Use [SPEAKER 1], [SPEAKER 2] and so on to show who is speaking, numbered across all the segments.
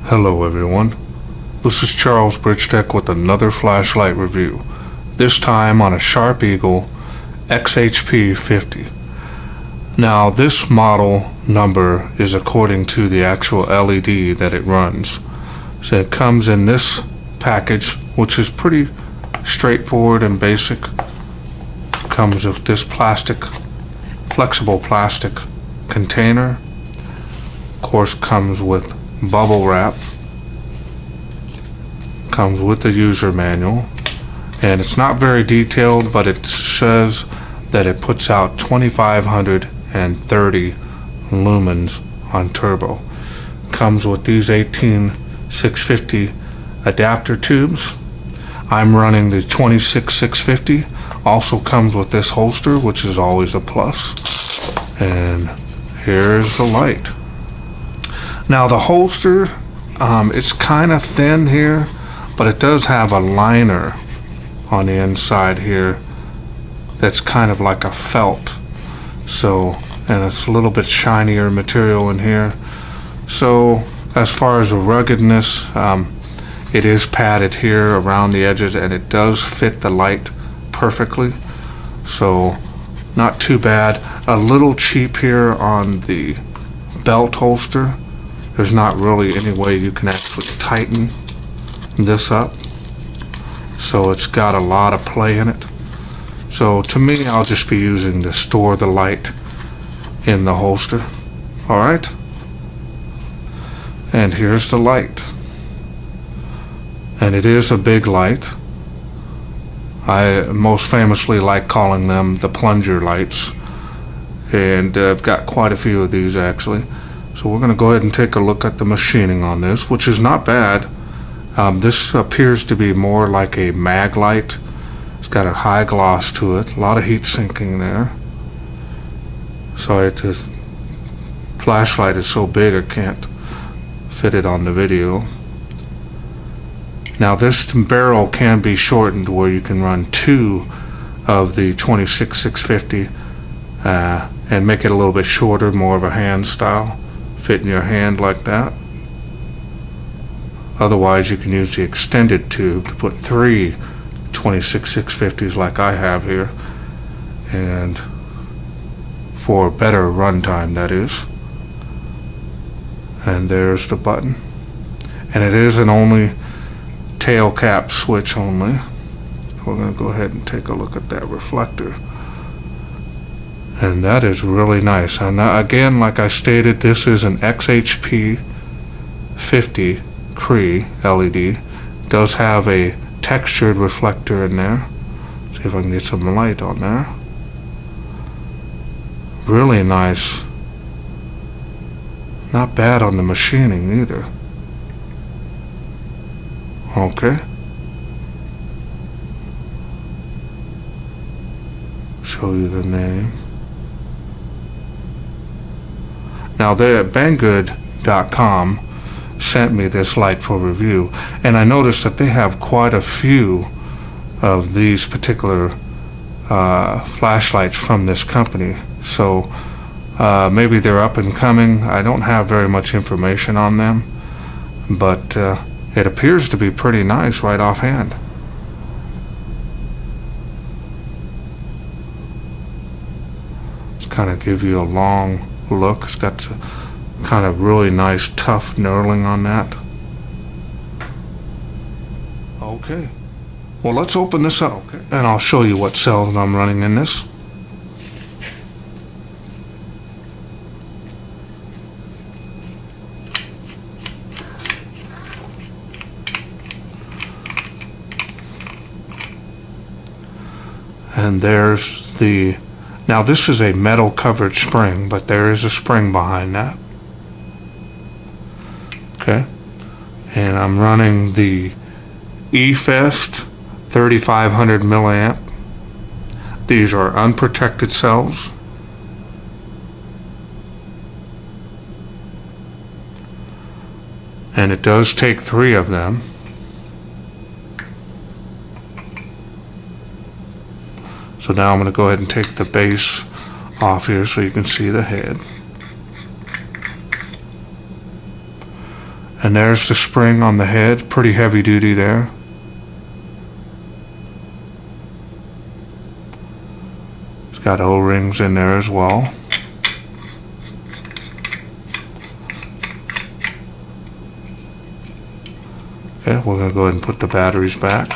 [SPEAKER 1] Hello everyone, this is Charles BridgTec with another flashlight review, this time on a Sharp Eagle XHP50. Now this model number is according to the actual LED that it runs. So it comes in this package, which is pretty straightforward and basic. It comes with this flexible plastic container. Of course, comes with bubble wrap, comes with the user manual, and it's not very detailed, but it says that it puts out 2530 lumens on turbo. Comes with these 18650 adapter tubes. I'm running the 26650. Also comes with this holster, which is always a plus. And here's the light. Now the holster, it's kind of thin here, but it does have a liner on the inside here that's kind of like a felt. So, and it's a little bit shinier material in here. So as far as the ruggedness, it is padded here around the edges, and it does fit the light perfectly. So not too bad. A little cheap here on the belt holster. There's not really any way you can actually tighten this up. So it's got a lot of play in it. So to me, I'll just be using to store the light in the holster. All right. And here's the light. And it is a big light. I most famously like calling them the plunger lights. And I've got quite a few of these actually. So we're going to go ahead and take a look at the machining on this, which is not bad. This appears to be more like a mag light. It's got a high gloss to it, a lot of heat sinking there. Sorry, the flashlight is so big I can't fit it on the video. Now this barrel can be shortened where you can run two of the 26650 and make it a little bit shorter, more of a hand style. Fit in your hand like that. Otherwise you can use the extended tube to put three 26650s like I have here, and for better run time, that is. And there's the button, and it is an only tail cap switch only. We're going to go ahead and take a look at that reflector. And that is really nice. And again, like I stated, this is an XHP50 Cree LED. It does have a textured reflector in there. See if I can get some light on there. Really nice. Not bad on the machining either. Okay. Show you the name. Now there at Banggood.com sent me this light for review, and I noticed that they have quite a few of these particular flashlights from this company. So maybe they're up and coming. I don't have very much information on them, but it appears to be pretty nice right offhand. Just kind of give you a long look. It's got kind of really nice tough knurling on that. Okay, well, let's open this up, and I'll show you what cells I'm running in this. And there's the, now this is a metal covered spring, but there is a spring behind that. Okay, and I'm running the eFest 3500 milliamp. These are unprotected cells. And it does take 3 of them. So now I'm going to go ahead and take the base off here so you can see the head. And there's the spring on the head, pretty heavy duty there. It's got O-rings in there as well. Okay, we're going to go ahead and put the batteries back.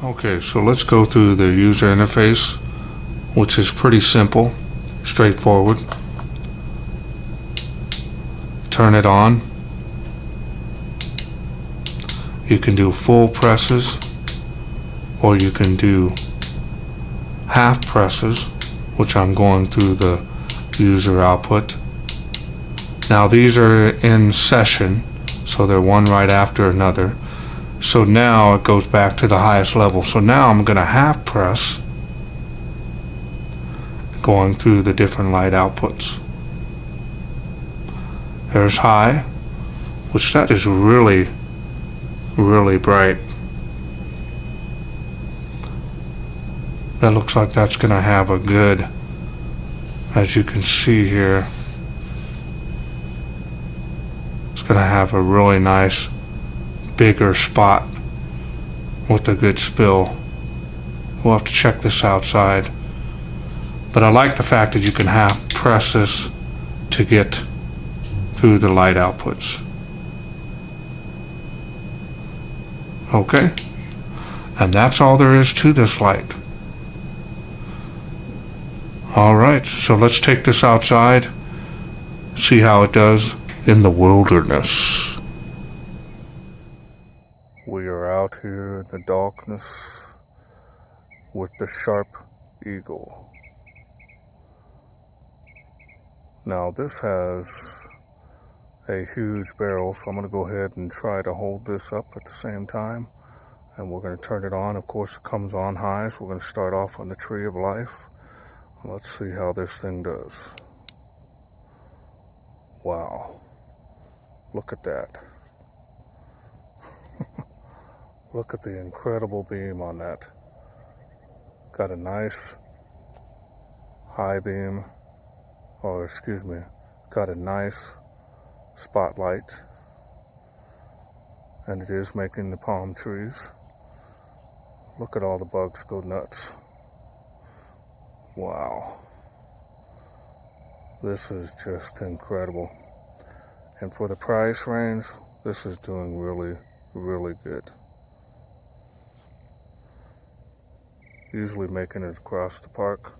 [SPEAKER 1] Okay, so let's go through the user interface, which is pretty simple, straightforward. Turn it on. You can do full presses, or you can do half presses, which I'm going through the user output. Now these are in session, so they're one right after another. So now it goes back to the highest level. So now I'm going to half press, going through the different light outputs. There's high, which that is really, really bright. That looks like that's going to have a good, as you can see here, it's going to have a really nice bigger spot with a good spill. We'll have to check this outside, but I like the fact that you can half press this to get through the light outputs. Okay, and that's all there is to this light. Alright, so let's take this outside, see how it does in the wilderness. We are out here in the darkness with the Sharp Eagle. Now this has a huge barrel, so I'm going to go ahead and try to hold this up at the same time. And we're going to turn it on. Of course it comes on high, so we're going to start off on the Tree of Life. Let's see how this thing does. Wow. Look at that. Look at the incredible beam on that. Got a nice high beam, or excuse me, got a nice spotlight. And it is making the palm trees. Look at all the bugs go nuts. Wow. This is just incredible. And for the price range, this is doing really, really good. Easily making it across the park.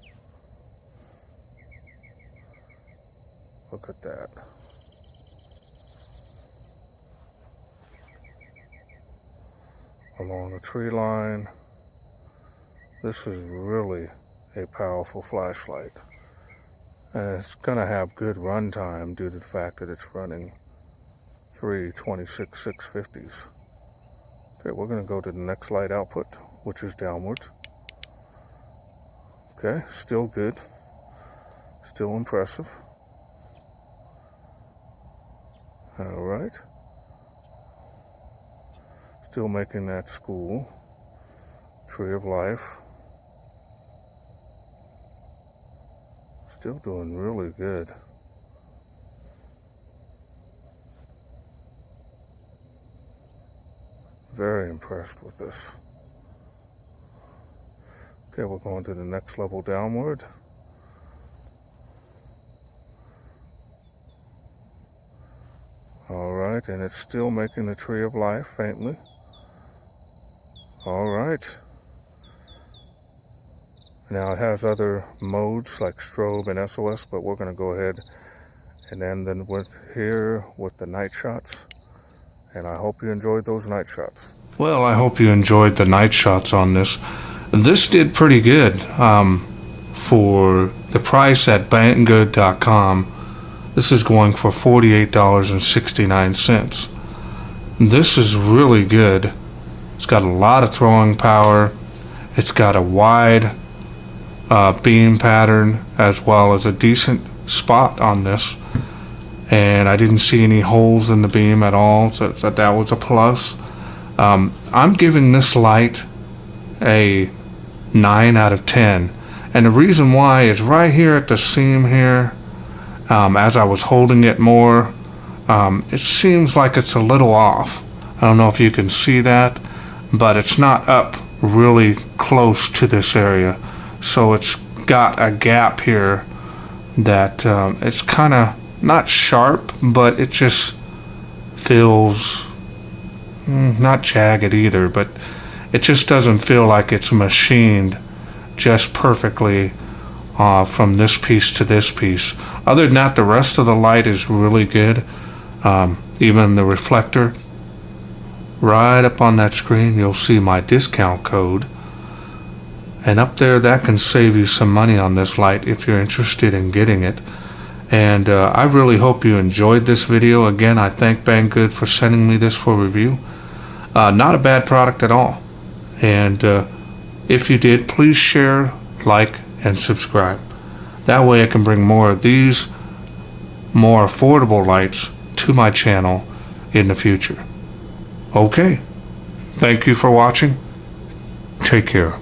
[SPEAKER 1] Look at that. Along the tree line. This is really a powerful flashlight. And it's gonna have good run time due to the fact that it's running 3 26-650s. Okay, we're gonna go to the next light output, which is downward. Okay, still good. Still impressive. All right. Still making that school. Tree of Life. Still doing really good. Very impressed with this. Okay, we're going to the next level downward. All right, and it's still making the Tree of Life faintly. All right. Now it has other modes like strobe and SOS, but we're going to go ahead and end then with here with the night shots. And I hope you enjoyed those night shots. Well, I hope you enjoyed the night shots on this. This did pretty good for the price at banggood.com. This is going for $48.69. This is really good. It's got a lot of throwing power. It's got a wide beam pattern as well as a decent spot on this, and I didn't see any holes in the beam at all, so that was a plus. I'm giving this light a 9 out of 10, and the reason why is right here at the seam here. As I was holding it more, it seems like it's a little off. I don't know if you can see that, but it's not up really close to this area, so it's got a gap here that it's kind of not sharp, but it just feels not jagged either, but it just doesn't feel like it's machined just perfectly from this piece to this piece. Other than that, the rest of the light is really good. Even the reflector, right up on that screen you'll see my discount code, and up there that can save you some money on this light if you're interested in getting it. And I really hope you enjoyed this video. Again, I thank Banggood for sending me this for review. Not a bad product at all, and if you did, please share, like, and subscribe. That way I can bring more of these more affordable lights to my channel in the future. Okay, thank you for watching. Take care.